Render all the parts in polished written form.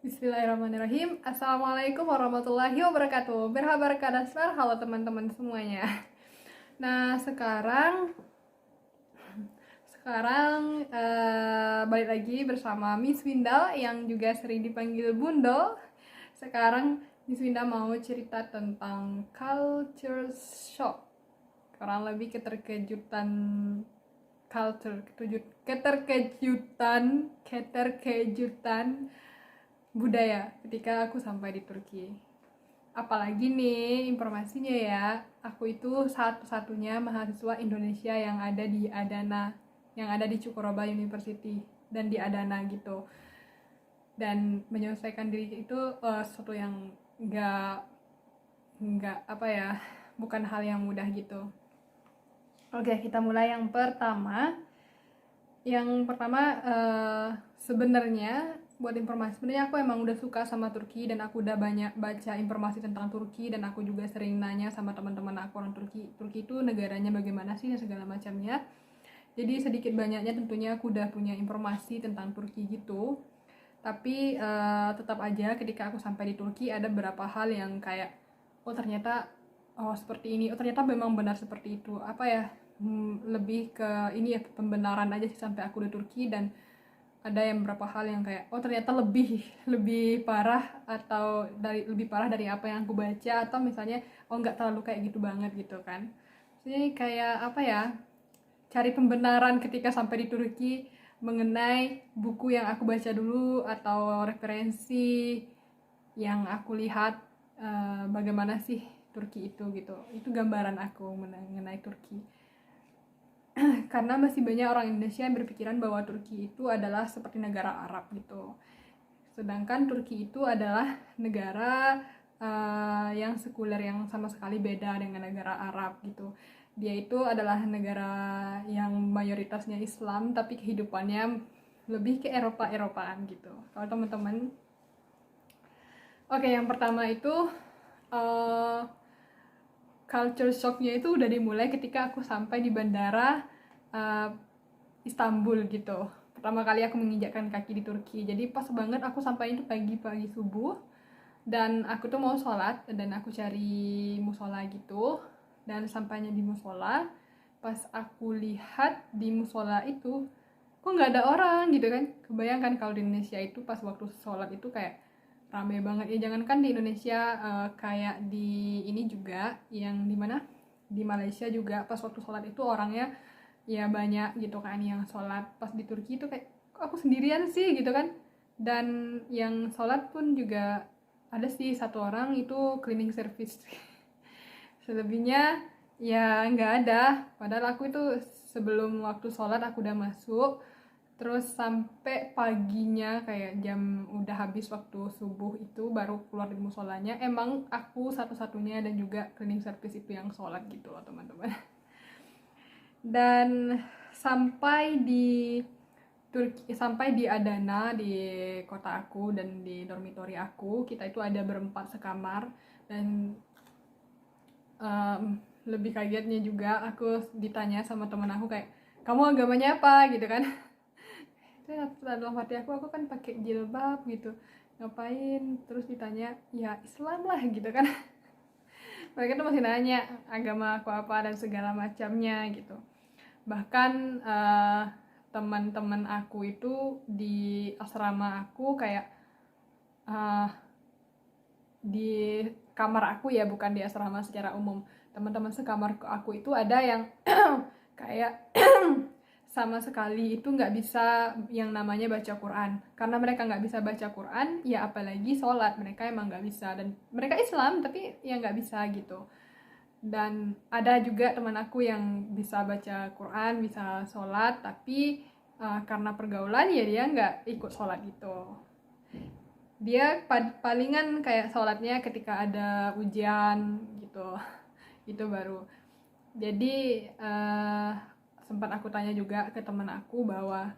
Bismillahirrahmanirrahim. Assalamualaikum warahmatullahi wabarakatuh. Berhabar kadasar, halo teman-teman semuanya. Nah, sekarang balik lagi bersama Miss Winda yang juga sering dipanggil Bundol. Sekarang Miss Winda mau cerita tentang culture shock. Kurang lebih keterkejutan keterkejutan budaya ketika aku sampai di Turki. Apalagi nih informasinya ya, aku itu satu-satunya mahasiswa Indonesia yang ada di Adana, yang ada di Cukuroba University dan di Adana gitu. Dan menyelesaikan diri itu sesuatu yang nggak apa ya, bukan hal yang mudah gitu. Oke, kita mulai yang pertama. Sebenarnya buat informasi, sebenarnya aku emang udah suka sama Turki dan aku udah banyak baca informasi tentang Turki dan aku juga sering nanya sama teman-teman aku orang Turki. Turki itu negaranya bagaimana sih dan segala macamnya. Jadi sedikit banyaknya tentunya aku udah punya informasi tentang Turki gitu. Tapi tetap aja ketika aku sampai di Turki ada beberapa hal yang kayak ternyata seperti ini, ternyata memang benar seperti itu. Apa ya? Lebih ke ini ya, pembenaran aja sih sampai aku di Turki. Dan ada yang beberapa hal yang kayak ternyata lebih lebih parah atau lebih parah dari apa yang aku baca, atau misalnya nggak terlalu kayak gitu banget gitu kan. Jadi kayak apa ya, cari pembenaran ketika sampai di Turki mengenai buku yang aku baca dulu atau referensi yang aku lihat, bagaimana sih Turki itu gitu. Itu gambaran aku mengenai Turki. Karena masih banyak orang Indonesia yang berpikiran bahwa Turki itu adalah seperti negara Arab gitu. Sedangkan Turki itu adalah negara yang sekuler, yang sama sekali beda dengan negara Arab gitu. Dia itu adalah negara yang mayoritasnya Islam, tapi kehidupannya lebih ke Eropa-Eropaan gitu. Kalau teman-teman, oke, yang pertama itu uh, culture shocknya itu udah dimulai ketika aku sampai di bandara uh, Istanbul gitu. Pertama kali aku menginjakkan kaki di Turki. Jadi pas banget aku sampai itu pagi-pagi subuh. Dan aku tuh mau sholat dan aku cari musola gitu. Dan sampainya di musola, pas aku lihat di musola itu kok nggak ada orang gitu kan. Kebayangkan kalau di Indonesia itu pas waktu sholat itu kayak rame banget ya. Jangankan di Indonesia, kayak di ini juga, yang dimana di Malaysia juga pas waktu sholat itu orangnya ya banyak gitu kan yang sholat. Pas di Turki itu kayak kok aku sendirian sih gitu kan. Dan yang sholat pun juga ada sih satu orang itu cleaning service. Selebihnya ya nggak ada. Padahal aku itu sebelum waktu sholat aku udah masuk. Terus sampai paginya kayak jam udah habis waktu subuh itu baru keluar dari musolanya. Emang aku satu-satunya dan juga cleaning service itu yang sholat gitu loh teman-teman. Dan sampai di Turki, sampai di Adana, di kota aku dan di dormitori aku, kita itu ada berempat sekamar. Dan lebih kagetnya juga aku ditanya sama teman aku kayak, kamu agamanya apa gitu kan. Itu dalam hati aku kan pakai jilbab gitu, ngapain, terus ditanya ya Islam lah gitu kan. Mereka tuh masih nanya agama aku apa dan segala macamnya gitu. Bahkan teman-teman aku itu di asrama aku kayak, uh, di kamar aku ya, bukan di asrama secara umum, teman-teman sekamar aku itu ada yang kayak sama sekali itu nggak bisa yang namanya baca Quran. Karena mereka nggak bisa baca Quran, ya apalagi sholat, mereka emang nggak bisa. Dan mereka Islam tapi ya nggak bisa gitu. Dan ada juga teman aku yang bisa baca Quran, bisa sholat, tapi karena pergaulan ya dia nggak ikut sholat gitu. Dia palingan kayak sholatnya ketika ada ujian gitu. Itu baru. Jadi sempat aku tanya juga ke teman aku bahwa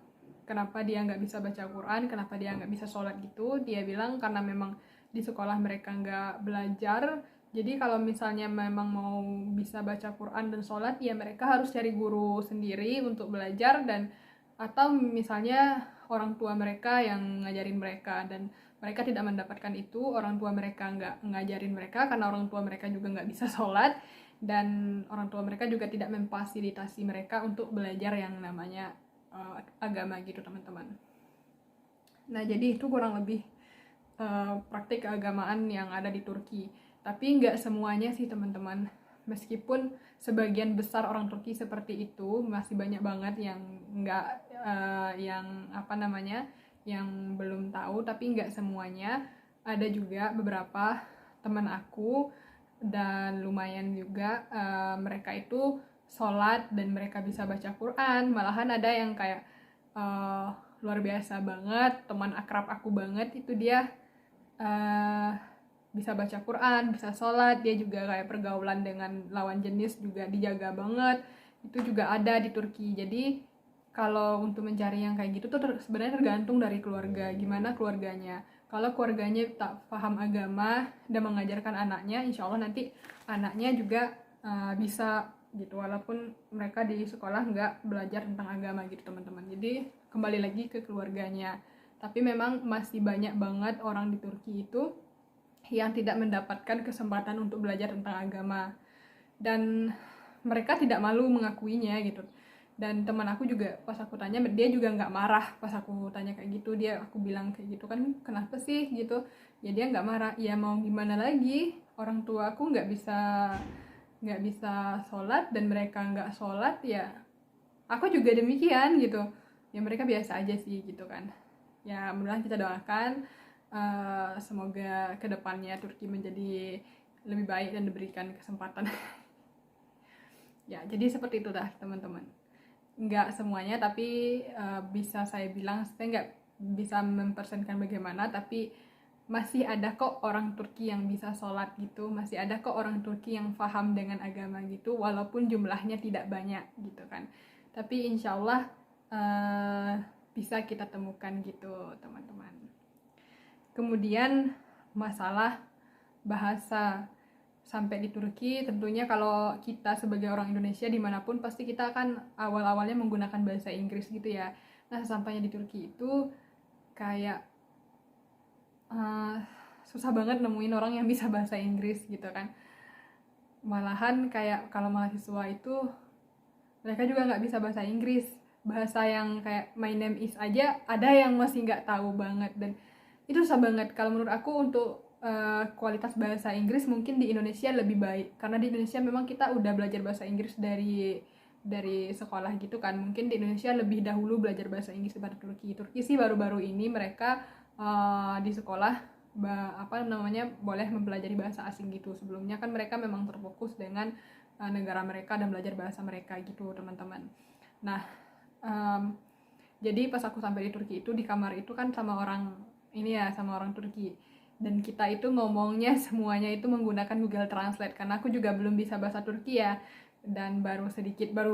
kenapa dia nggak bisa baca Quran, kenapa dia nggak bisa sholat gitu. Dia bilang karena memang di sekolah mereka nggak belajar. Jadi kalau misalnya memang mau bisa baca Quran dan sholat, ya mereka harus cari guru sendiri untuk belajar, dan atau misalnya orang tua mereka yang ngajarin mereka. Dan mereka tidak mendapatkan itu, orang tua mereka nggak ngajarin mereka karena orang tua mereka juga nggak bisa sholat, dan orang tua mereka juga tidak memfasilitasi mereka untuk belajar yang namanya agama gitu teman-teman. Nah jadi itu kurang lebih praktik keagamaan yang ada di Turki. Tapi nggak semuanya sih teman-teman. Meskipun sebagian besar orang Turki seperti itu, masih banyak banget yang nggak yang belum tahu. Tapi nggak semuanya. Ada juga beberapa teman aku dan lumayan juga mereka itu sholat dan mereka bisa baca Quran. Malahan ada yang kayak luar biasa banget, teman akrab aku banget itu dia bisa baca Quran, bisa sholat, dia juga kayak pergaulan dengan lawan jenis juga dijaga banget. Itu juga ada di Turki. Jadi kalau untuk mencari yang kayak gitu tuh sebenarnya tergantung dari keluarga, gimana keluarganya. Kalau keluarganya tak paham agama dan mengajarkan anaknya, insya Allah nanti anaknya juga bisa gitu, walaupun mereka di sekolah nggak belajar tentang agama gitu teman-teman. Jadi kembali lagi ke keluarganya. Tapi memang masih banyak banget orang di Turki itu yang tidak mendapatkan kesempatan untuk belajar tentang agama, dan mereka tidak malu mengakuinya gitu. Dan teman aku juga pas aku tanya, dia juga nggak marah pas aku tanya kayak gitu. Aku bilang kayak gitu kan, kenapa sih gitu ya, dia nggak marah. Ya mau gimana lagi, orang tua aku nggak bisa sholat dan mereka nggak sholat, ya aku juga demikian gitu. Ya mereka biasa aja sih gitu kan. Ya mudah-mudahan kita doakan semoga kedepannya Turki menjadi lebih baik dan diberikan kesempatan. Ya jadi seperti itu dah teman-teman. Nggak semuanya, tapi bisa saya bilang, saya nggak bisa mempersenkan bagaimana, tapi masih ada kok orang Turki yang bisa sholat gitu, masih ada kok orang Turki yang paham dengan agama gitu, walaupun jumlahnya tidak banyak gitu kan. Tapi insya Allah bisa kita temukan gitu teman-teman. Kemudian masalah bahasa. Sampai di Turki tentunya kalau kita sebagai orang Indonesia dimanapun pasti kita akan awal-awalnya menggunakan bahasa Inggris gitu ya. Nah sampainya di Turki itu kayak susah banget nemuin orang yang bisa bahasa Inggris gitu kan. Malahan kayak kalau mahasiswa itu mereka juga nggak bisa bahasa Inggris. Bahasa yang kayak my name is aja ada yang masih nggak tahu banget, dan itu susah banget. Kalau menurut aku untuk kualitas bahasa Inggris mungkin di Indonesia lebih baik, karena di Indonesia memang kita udah belajar bahasa Inggris dari sekolah gitu kan. Mungkin di Indonesia lebih dahulu belajar bahasa Inggris daripada Turki sih baru-baru ini mereka di sekolah boleh mempelajari bahasa asing gitu. Sebelumnya kan mereka memang terfokus dengan negara mereka dan belajar bahasa mereka gitu teman-teman. Nah jadi pas aku sampai di Turki itu, di kamar itu kan sama orang Turki, dan kita itu ngomongnya semuanya itu menggunakan Google Translate, karena aku juga belum bisa bahasa Turki ya, dan baru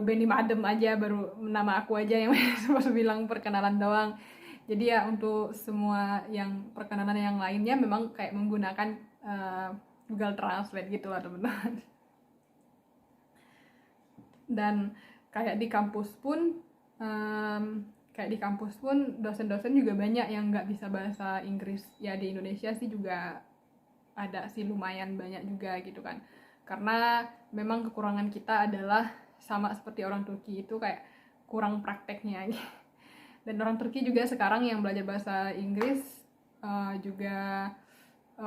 benim adem aja, baru nama aku aja yang supposed bilang perkenalan doang. Jadi ya untuk semua yang perkenalan yang lainnya memang kayak menggunakan Google Translate gitu lah teman-teman. Dan kayak di kampus pun dosen-dosen juga banyak yang nggak bisa bahasa Inggris. Ya di Indonesia sih juga ada sih, lumayan banyak juga gitu kan. Karena memang kekurangan kita adalah sama seperti orang Turki itu kayak kurang prakteknya. Dan orang Turki juga sekarang yang belajar bahasa Inggris juga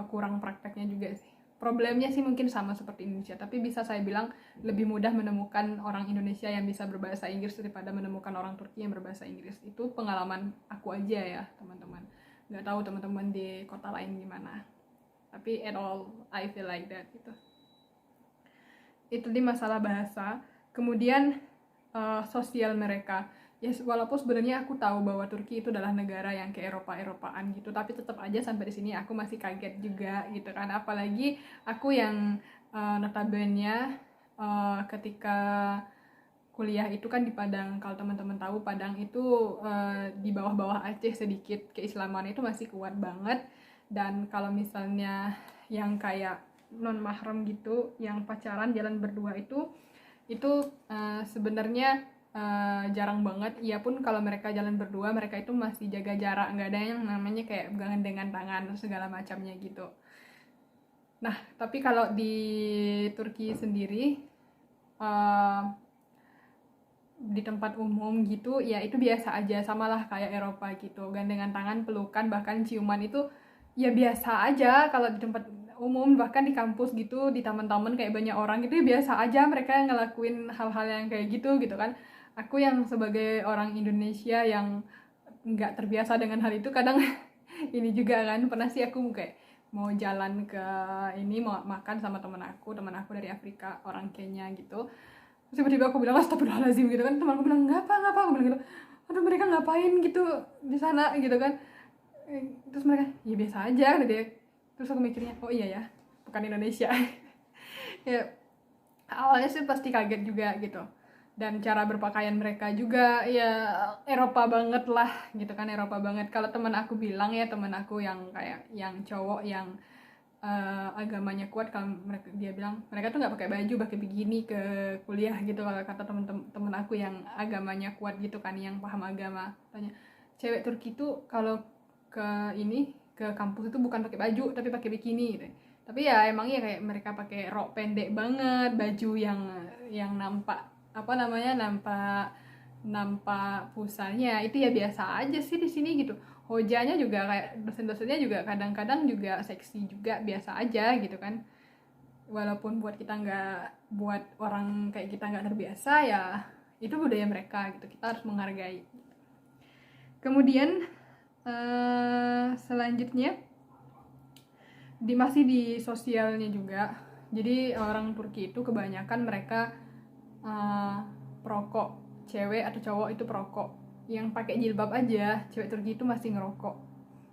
kurang prakteknya juga sih. Problemnya sih mungkin sama seperti Indonesia, tapi bisa saya bilang lebih mudah menemukan orang Indonesia yang bisa berbahasa Inggris daripada menemukan orang Turki yang berbahasa Inggris. Itu pengalaman aku aja ya teman-teman. Nggak tahu teman-teman di kota lain gimana. Tapi at all I feel like that gitu. Itu di masalah bahasa. Kemudian sosial mereka. Ya walaupun sebenarnya aku tahu bahwa Turki itu adalah negara yang ke Eropa-Eropaan gitu, tapi tetap aja sampai di sini aku masih kaget juga gitu kan. Apalagi aku yang notabene ketika kuliah itu kan di Padang. Kalau teman-teman tahu, Padang itu di bawah-bawah Aceh sedikit, keislaman itu masih kuat banget. Dan kalau misalnya yang kayak non mahram gitu, yang pacaran jalan berdua itu sebenarnya jarang banget. Iya pun kalau mereka jalan berdua mereka itu masih jaga jarak, nggak ada yang namanya kayak pegangan dengan tangan segala macamnya gitu. Nah tapi kalau di Turki sendiri uh, di tempat umum gitu ya itu biasa aja, samalah kayak Eropa gitu, gandengan tangan, pelukan, bahkan ciuman itu ya biasa aja kalau di tempat umum, bahkan di kampus gitu, di taman-taman kayak banyak orang gitu ya biasa aja mereka ngelakuin hal-hal yang kayak gitu gitu kan. Aku yang sebagai orang Indonesia yang nggak terbiasa dengan hal itu kadang ini juga kan, pernah sih aku kayak mau jalan ke ini, mau makan sama teman aku dari Afrika, orang Kenya gitu. Terus tiba-tiba aku bilang astagfirullahaladzim gitu kan, teman aku bilang ngapa aku bilang gitu, aduh mereka ngapain gitu di sana gitu kan. Terus mereka ya biasa aja gitu ya. Terus aku mikirnya oh iya ya bukan Indonesia. Ya awalnya sih pasti kaget juga gitu, dan cara berpakaian mereka juga ya Eropa banget lah gitu kan, Eropa banget. Kalau teman aku bilang ya, teman aku yang kayak yang cowok yang agamanya kuat, kalau mereka dia bilang mereka tuh nggak pakai baju, pakai bikini ke kuliah gitu. Kalau kata temen aku yang agamanya kuat gitu kan, yang paham agama, tanya cewek Turki tuh kalau ke ini ke kampus itu bukan pakai baju tapi pakai bikini gitu. Tapi ya emang ya kayak mereka pakai rok pendek banget, baju yang nampak apa namanya, nampak nampak pusarnya itu ya biasa aja sih di sini gitu. Hojanya juga kayak dosen-dosennya juga kadang-kadang juga seksi juga, biasa aja gitu kan. Walaupun buat kita nggak, buat orang kayak kita nggak terbiasa ya itu budaya mereka gitu, kita harus menghargai. Kemudian selanjutnya masih di sosialnya juga. Jadi orang Turki itu kebanyakan mereka perokok, cewek atau cowok itu perokok. Yang pakai jilbab aja cewek Turki itu masih ngerokok.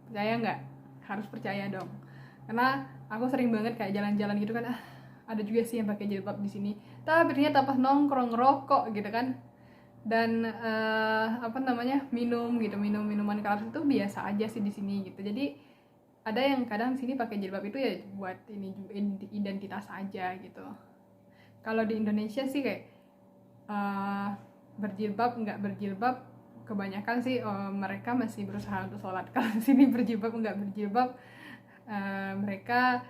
Percaya nggak? Harus percaya dong. Karena aku sering banget kayak jalan-jalan gitu kan, ada juga sih yang pakai jilbab di sini. Tapi ternyata pas nongkrong ngerokok gitu kan. Dan apa namanya, minum minuman keras itu biasa aja sih di sini gitu. Jadi ada yang kadang sini pakai jilbab itu ya buat ini identitas aja gitu. Kalau di Indonesia sih kayak berjilbab nggak berjilbab kebanyakan sih mereka masih berusaha untuk sholat. Kalau di sini berjilbab nggak berjilbab mereka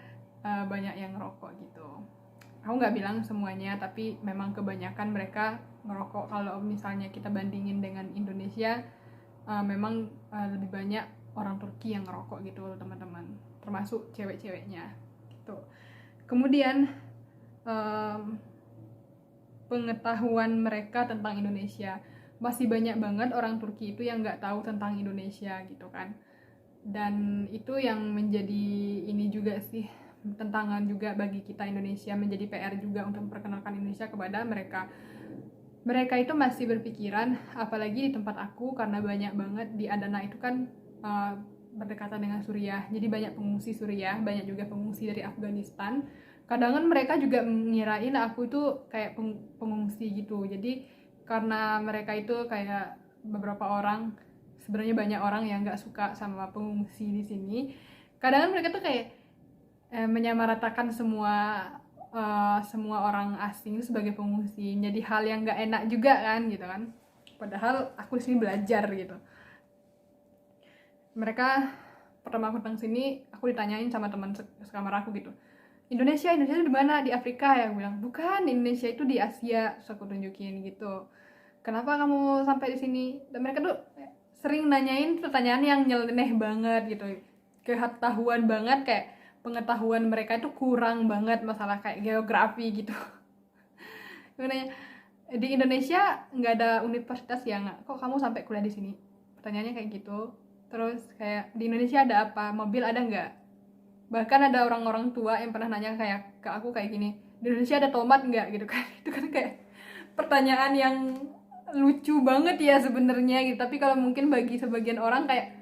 banyak yang ngerokok gitu. Aku nggak bilang semuanya, tapi memang kebanyakan mereka ngerokok. Kalau misalnya kita bandingin dengan Indonesia, memang lebih banyak orang Turki yang ngerokok gitu teman-teman, termasuk cewek-ceweknya gitu. Kemudian pengetahuan mereka tentang Indonesia, masih banyak banget orang Turki itu yang nggak tahu tentang Indonesia gitu kan. Dan itu yang menjadi ini juga sih, tantangan juga bagi kita Indonesia, menjadi PR juga untuk memperkenalkan Indonesia kepada mereka. Mereka itu masih berpikiran, apalagi di tempat aku, karena banyak banget di Adana itu kan berdekatan dengan Suriah, jadi banyak pengungsi Suriah, banyak juga pengungsi dari Afghanistan. Kadang kan mereka juga ngirain aku itu kayak pengungsi gitu. Jadi karena mereka itu kayak beberapa orang, sebenarnya banyak orang yang nggak suka sama pengungsi di sini. Kadang kan mereka tuh kayak menyamaratakan semua orang asing sebagai pengungsi, jadi hal yang nggak enak juga kan gitu kan. Padahal aku di sini belajar gitu. Mereka pertama aku datang sini, aku ditanyain sama teman sekamar aku gitu, Indonesia itu di mana? Di Afrika ya? Aku bilang bukan, Indonesia itu di Asia. Terus aku tunjukin gitu, kenapa kamu sampai di sini? Dan mereka tuh sering nanyain pertanyaan yang nyeleneh banget gitu, ketahuan banget kayak pengetahuan mereka itu kurang banget masalah kayak geografi gitu. Nanya, di Indonesia nggak ada universitas yang kok kamu sampai kuliah di sini? Pertanyaannya kayak gitu. Terus kayak di Indonesia ada apa? Mobil ada nggak? Bahkan ada orang-orang tua yang pernah nanya kayak ke aku kayak gini, di Indonesia ada tomat nggak gitu kan. Itu kan kayak pertanyaan yang lucu banget ya sebenarnya gitu. Tapi kalau mungkin bagi sebagian orang kayak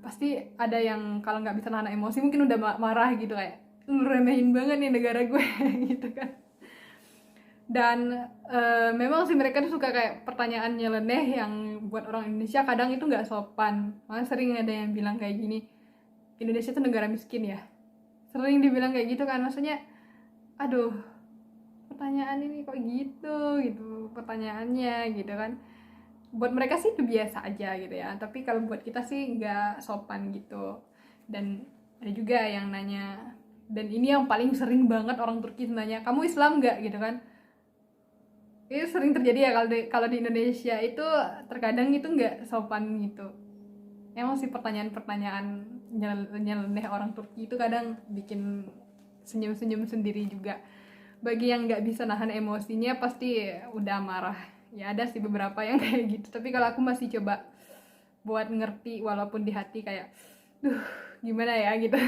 pasti ada yang kalau nggak bisa nahan emosi mungkin udah marah gitu, kayak lu remehin banget nih negara gue gitu kan. Dan memang sih mereka tuh suka kayak pertanyaan nyeleneh yang buat orang Indonesia kadang itu nggak sopan. Malah sering ada yang bilang kayak gini, Indonesia tuh negara miskin ya, sering dibilang kayak gitu kan. Maksudnya aduh, pertanyaan ini kok gitu pertanyaannya gitu kan. Buat mereka sih itu biasa aja gitu ya, tapi kalau buat kita sih nggak sopan gitu. Dan ada juga yang nanya, dan ini yang paling sering banget orang Turki nanya, kamu Islam nggak gitu kan. Itu sering terjadi ya kalau di Indonesia itu terkadang itu nggak sopan gitu. Emang sih pertanyaan-pertanyaan nyeleneh orang Turki itu kadang bikin senyum-senyum sendiri juga. Bagi yang nggak bisa nahan emosinya pasti udah marah. Ya ada sih beberapa yang kayak gitu, tapi kalau aku masih coba buat ngerti walaupun di hati kayak duh gimana ya gitu.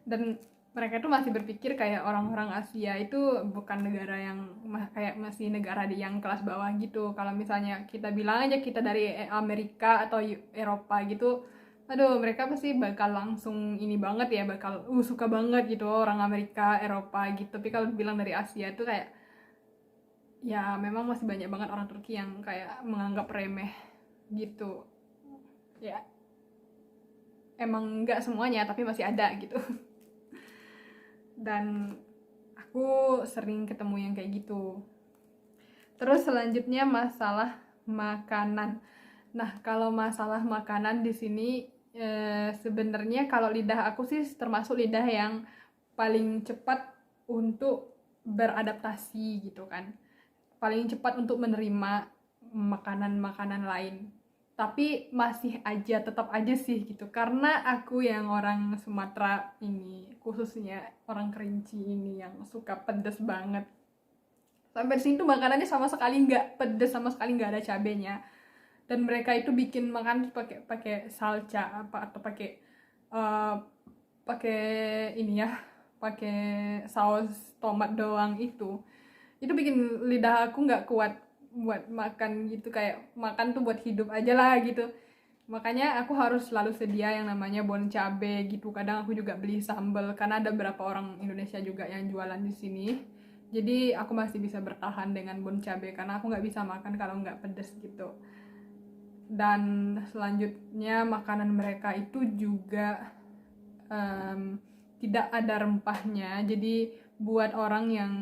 Dan mereka tuh masih berpikir kayak orang-orang Asia itu bukan negara yang kayak masih negara yang kelas bawah gitu. Kalau misalnya kita bilang aja kita dari Amerika atau Eropa gitu, aduh mereka pasti bakal langsung ini banget ya, bakal suka banget gitu orang Amerika, Eropa gitu. Tapi kalau bilang dari Asia tuh kayak ya memang masih banyak banget orang Turki yang kayak menganggap remeh gitu. Ya emang nggak semuanya tapi masih ada gitu. Dan aku sering ketemu yang kayak gitu. Terus selanjutnya masalah makanan. Nah, kalau masalah makanan di sini sebenarnya kalau lidah aku sih termasuk lidah yang paling cepat untuk beradaptasi gitu kan. Paling cepat untuk menerima makanan-makanan lain. Tapi masih aja, tetap aja sih gitu. Karena aku yang orang Sumatera ini, khususnya orang Kerinci ini yang suka pedes banget. Sampai sini tuh makanannya sama sekali nggak pedes, sama sekali nggak ada cabenya. Dan mereka itu bikin makan pakai salsa apa atau uh, pakai ini ya, pakai saus tomat doang itu bikin lidah aku nggak kuat buat makan gitu, kayak makan tuh buat hidup aja lah gitu. Makanya aku harus selalu sedia yang namanya bon cabe gitu. Kadang aku juga beli sambal karena ada beberapa orang Indonesia juga yang jualan di sini. Jadi aku masih bisa bertahan dengan bon cabe karena aku nggak bisa makan kalau nggak pedes gitu. Dan selanjutnya makanan mereka itu juga tidak ada rempahnya. Jadi buat orang yang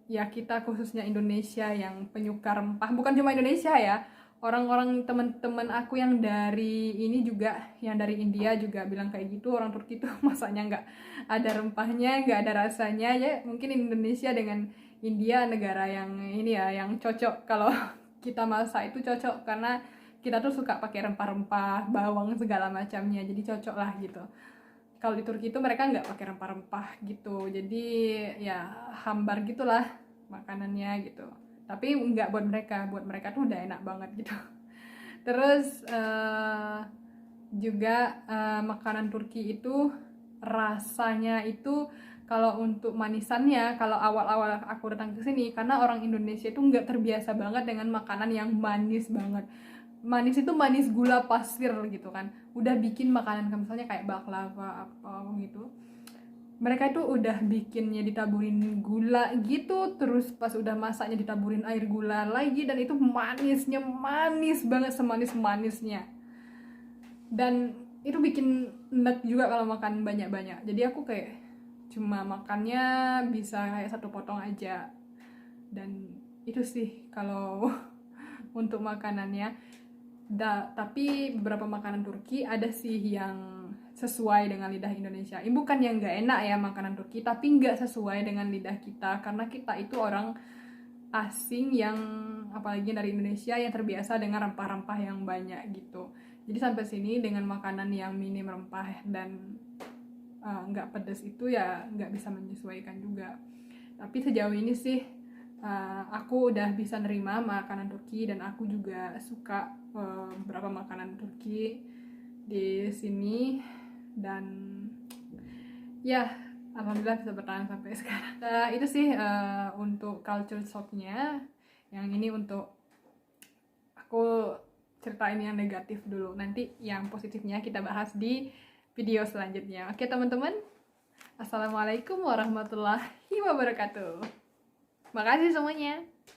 ya kita khususnya Indonesia yang penyuka rempah, bukan cuma Indonesia ya, orang-orang teman-teman aku yang dari ini juga, yang dari India juga bilang kayak gitu, orang Turki tuh masaknya nggak ada rempahnya, nggak ada rasanya. Ya mungkin Indonesia dengan India negara yang ini ya, yang cocok kalau kita masak itu cocok karena kita tuh suka pakai rempah-rempah, bawang segala macamnya, jadi cocok lah gitu. Kalau di Turki itu mereka nggak pakai rempah-rempah gitu, jadi ya hambar gitulah makanannya gitu. Tapi nggak buat mereka tuh udah enak banget gitu. Terus juga makanan Turki itu rasanya itu kalau untuk manisannya, kalau awal-awal aku datang ke sini, karena orang Indonesia itu nggak terbiasa banget dengan makanan yang manis banget. Manis itu manis gula pasir gitu kan, udah bikin makanan misalnya kayak baklava apa gitu, mereka itu udah bikinnya ditaburin gula gitu, terus pas udah masaknya ditaburin air gula lagi, dan itu manisnya manis banget, semanis-manisnya. Dan itu bikin enak juga kalau makan banyak-banyak. Jadi aku kayak cuma makannya bisa kayak satu potong aja. Dan itu sih kalau untuk makanannya. Tapi beberapa makanan Turki ada sih yang sesuai dengan lidah Indonesia. Ini bukan yang nggak enak ya makanan Turki, tapi nggak sesuai dengan lidah kita karena kita itu orang asing yang apalagi dari Indonesia yang terbiasa dengan rempah-rempah yang banyak gitu. Jadi sampai sini dengan makanan yang minim rempah dan nggak pedas itu ya nggak bisa menyesuaikan juga. Tapi sejauh ini sih aku udah bisa nerima makanan Turki dan aku juga suka beberapa makanan Turki di sini, dan ya alhamdulillah bisa bertahan sampai sekarang. Itu sih untuk culture shocknya. Yang ini untuk aku ceritain yang negatif dulu, nanti yang positifnya kita bahas di video selanjutnya. Oke teman-teman, assalamualaikum warahmatullahi wabarakatuh. Makasih semuanya.